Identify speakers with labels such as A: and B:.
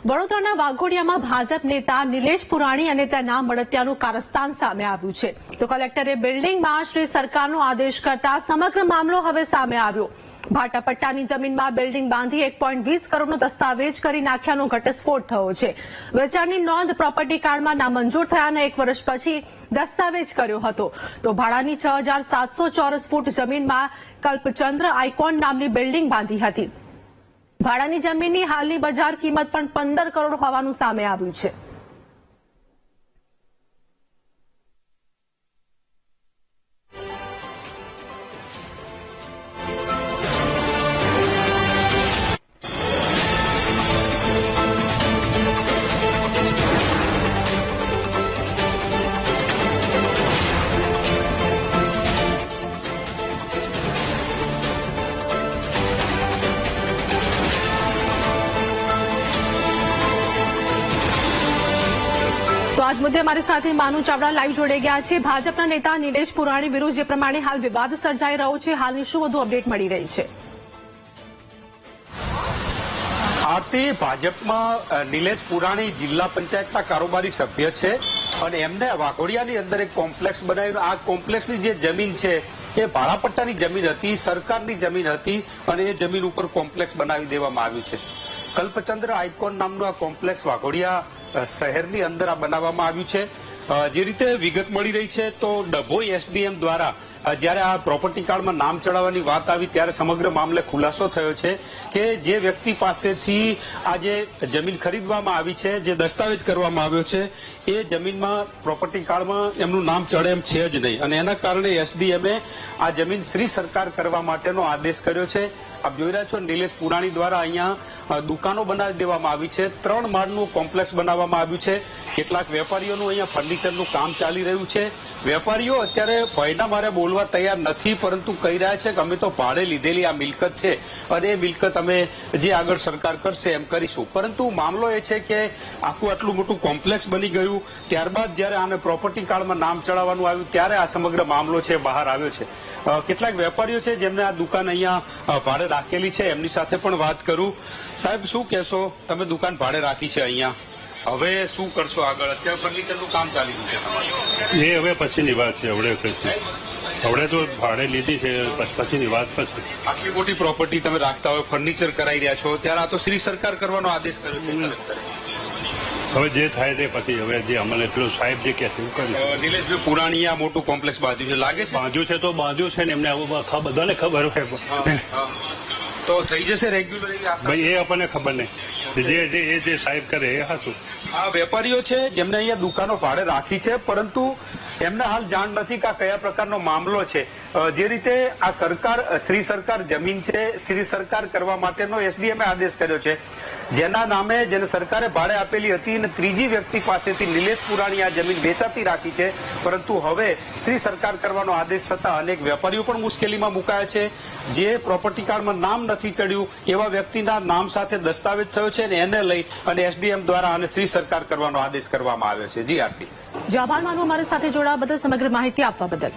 A: વડોદરાના વાઘોડિયામાં ભાજપ નેતા નિલેશ પુરાણી અને તેના મળતિયાનું કારસ્તાન સામે આવ્યું છે તો કલેક્ટરે બિલ્ડિંગમાં શ્રી સરકારનો આદેશ કરતા સમગ્ર મામલો હવે સામે આવ્યો। ભાટાપટ્ટાની જમીનમાં બિલ્ડિંગ બાંધી 1.20 કરોડનો દસ્તાવેજ કરી નાખ્યાનો ઘટસ્ફોટ થયો છે। વેચાણની નોંધ પ્રોપર્ટી કાર્ડમાં નામંજૂર થયાના 1 વર્ષ પછી દસ્તાવેજ કર્યો હતો તો ભાડાની 6700 ચોરસ ફૂટ જમીનમાં કલ્પચંદ્ર આઇકોન નામની બિલ્ડિંગ બાંધી હતી। ભાડાની જમીનની હાલની બજાર કિંમત પણ 15 કરોડ હોવાનું સામે આવ્યું છે। તો આજ મુદ્દે અમારી સાથે માનુ ચાવડા લાઈવ જોડાઈ ગયા છે। ભાજપના નેતા નિલેશ પુરાણી વિરુદ્ધ જે પ્રમાણે હાલ વિવાદ સર્જાઈ રહ્યો છે, હાલની શું વધુ અપડેટ મળી રહી છે?
B: આરતી, ભાજપમાં નિલેશ પુરાણી જિલ્લા પંચાયતના કારોબારી સભ્ય છે અને એમને વાઘોડિયાની અંદર એક કોમ્પ્લેક્સ બનાવ્યું। આ કોમ્પ્લેક્સની જે જમીન છે એ ભાડાપટ્ટાની જમીન હતી, સરકારની જમીન હતી અને એ જમીન ઉપર કોમ્પ્લેક્સ બનાવી દેવામાં આવ્યું છે। કલ્પચંદ્ર આઇકોન નામનું આ કોમ્પ્લેક્સ વાઘોડિયા શહેરની અંદર આ બનાવવામાં આવ્યું છે। જે રીતે વિગત મળી રહી છે તો ડભોઈ એસડીએમ દ્વારા જ્યારે આ પ્રોપર્ટી કાર્ડમાં નામ ચડાવવાની વાત આવી ત્યારે સમગ્ર મામલે ખુલાસો થયો છે કે જે વ્યક્તિ પાસેથી આ જે જમીન ખરીદવામાં આવી છે, જે દસ્તાવેજ કરવામાં આવ્યો છે, એ જમીનમાં પ્રોપર્ટી કાર્ડમાં એમનું નામ ચડે એમ છે જ નહીં અને એના કારણે એસડીએમે આ જમીન શ્રી સરકાર કરવા માટેનો આદેશ કર્યો છે। આપ જોઈ રહ્યા છો નિલેશ પુરાણી દ્વારા અહીંયા દુકાનો બનાવી દેવામાં આવી છે। 3 માળનું કોમ્પ્લેક્સ બનાવવામાં આવ્યું છે। કેટલાક વેપારીઓનું અહીંયા ફર્નિચરનું કામ ચાલી રહ્યું છે। વેપારીઓ અત્યારે ભયના મારે બોલવા તૈયાર નથી, પરંતુ કહી રહ્યા છે કે અમે તો ભાડે લીધેલી આ મિલકત છે અને એ મિલકત અમે જે આગળ સરકાર કરશે એમ કરીશું। પરંતુ મામલો એ છે કે આટલું મોટું કોમ્પ્લેક્સ બની ગયું, ત્યારબાદ જ્યારે આને પ્રોપર્ટી કાર્ડમાં નામ ચડાવવાનું આવ્યું ત્યારે આ સમગ્ર મામલો છે બહાર આવ્યો છે। કેટલાક વેપારીઓ છે જેમને આ દુકાન અહીંયા ભાડે રાખેલી છે, એમની સાથે પણ વાત કરું। સાહેબ, શું કહેશો? તમે દુકાન ભાડે રાખી છે અહીંયા, હવે શું કરશો આગળ? અત્યારે ફર્નિચરનું કામ ચાલી રહ્યું છે,
C: એ હવે પછીની વાત છે। હવે તો ભાડે લીધી છે, પછીની વાત પછી।
B: આટલી મોટી પ્રોપર્ટી તમે રાખતા હોય, ફર્નિચર કરાઈ રહ્યા છો, ત્યારે આ તો શ્રી સરકાર કરવાનો આદેશ કર્યો છે।
C: હવે જે થાય તે પછી હવે જે અમલ એટલું સાહેબ જે કે શું કર્યું।
B: નિલેશભાઈ પુરાણી આ મોટું કોમ્પ્લેક્સ બાંધ્યું છે, લાગે છે
C: બાંધ્યું છે તો બાંધ્યું છે ને, એમને બધાને ખબર હોય
B: તો થઈ જશે રેગ્યુલર?
C: ભાઈ એ આપણને ખબર નહીં, જે સાહેબ કરે એ હતું।
B: આ વેપારીઓ છે જેમને અહીંયા દુકાનો ભાડે રાખી છે, પરંતુ એમને હાલ જાણ નથી કે આ કયા પ્રકારનો મામલો છે। જે રીતે આ સરકાર શ્રી સરકાર જમીન છે, શ્રી સરકાર કરવા માટેનો એસડીએમે આદેશ કર્યો છે, જેના નામે જેને સરકારે ભાડે આપેલી હતી અને ત્રીજી વ્યક્તિ પાસેથી નિલેશ પુરાણી આ જમીન વેચાતી રાખી છે, પરંતુ હવે શ્રી સરકાર કરવાનો આદેશ થતા અનેક વેપારીઓ પણ મુશ્કેલીમાં મુકાયા છે। જે પ્રોપર્ટી કાર્ડમાં નામ નથી ચડ્યું એવા વ્યક્તિના નામ સાથે દસ્તાવેજ થયો છે અને એને લઈ અને એસડીએમ દ્વારા અને શ્રી સરકાર કરવાનો આદેશ કરવામાં આવ્યો છે। જી આરતી,
A: આભાર માનું અમારી સાથે જોડાવા બદલ, સમગ્ર માહિતી આપવા બદલ।